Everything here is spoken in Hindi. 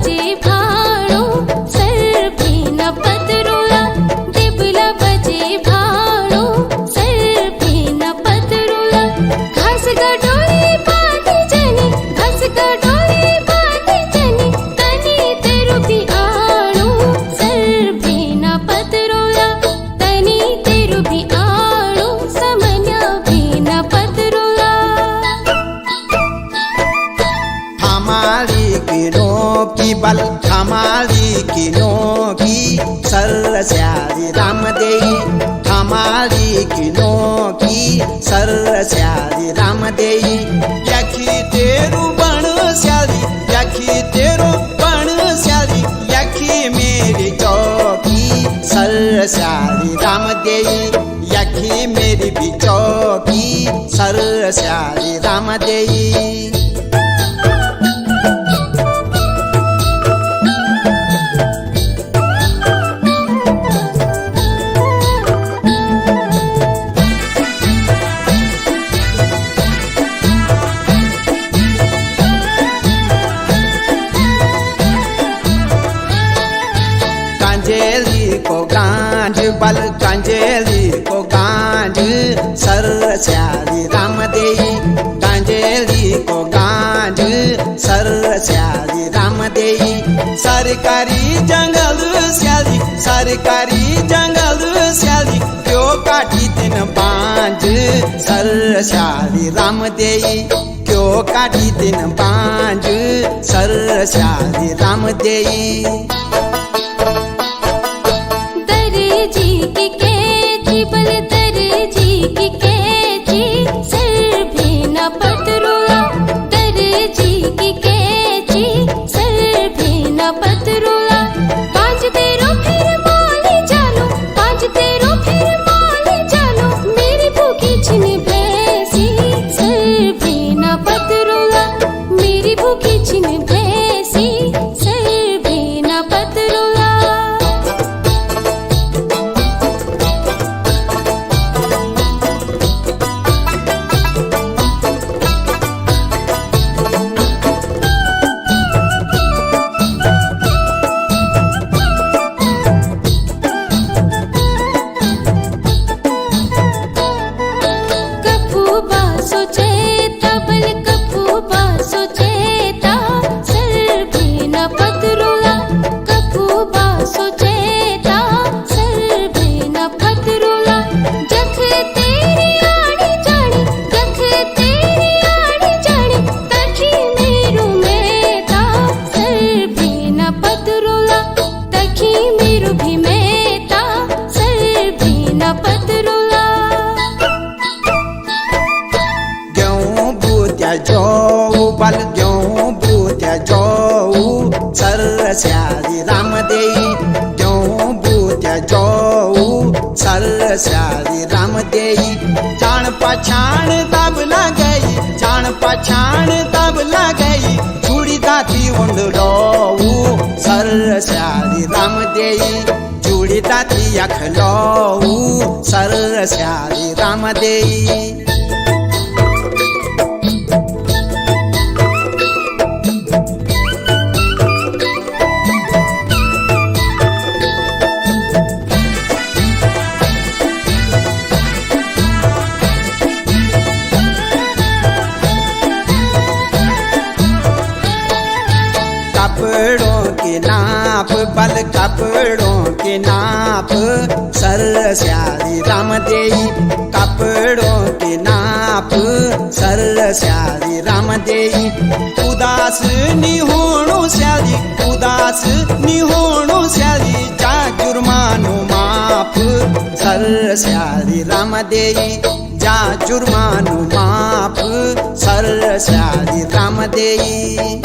बजे भाणो सर भी न पतरुला दिबला बजे भाणो सर भी न पतरुला घास गडोळे बांधी जनी घास गडोळे बांधी जनी तनी तेरु भी आणो सर भी न पतरुला तनी तेरु भी आणो समन्या भी न पतरुला हमारी किनो की बल हमारी किनो की सर श्यारी राम देई हमारी किनो की सर श्यारी राम देई यखी तेरू बण श्यारी यखी तेरू बण श्यारी यखी मेरी चौकी सर श्यारी राम देई यखी मेरी भी चौकी सर श्यारी राम देई कांजेली को गांज बल कांजेली को गांज सर श्यारी राम देई कांजेली को गांज सर श्यारी राम देई सरकारी जंगल श्यारी सरकारी जंगल श्यारी क्यों काटी दिन बांझ सर श्यारी राम देई क्यों काटी दिन बांझ सर श्यारी राम देई दर्जी की कैची बल दर्जी की कैची सर भी न पतरुला दर्जी की कैची सर भी न पतरुला पाँच तेरो फिर मोली जानो पाँच तेरो फिर मोली जानो मेरी भूखी छिन भैंसी सर भी न पतरुला मेरी भूखी छिन भैंसी सर भी न पतरुला जो बल क्यों बूत्या जो सर श्यारी राम देई क्यों बूत्या जो सर श्यारी राम देई जान पछाण तब गई जान पछाण तब गई चूड़ी दाती उंडो सर श्यारी राम देई चूड़ी दाती अखलो सर श्यारी राम देई कपड़ों के नाप बल कपड़ों के नाप सर श्यारी राम देई कपड़ों के नाप सर श्यारी राम देई उदास निहोणो श्यारी उदास निहोणो श्यारी जा जुर्मानो माप सर श्यारी राम देई जा जुर्मानो माप सर श्यारी राम देई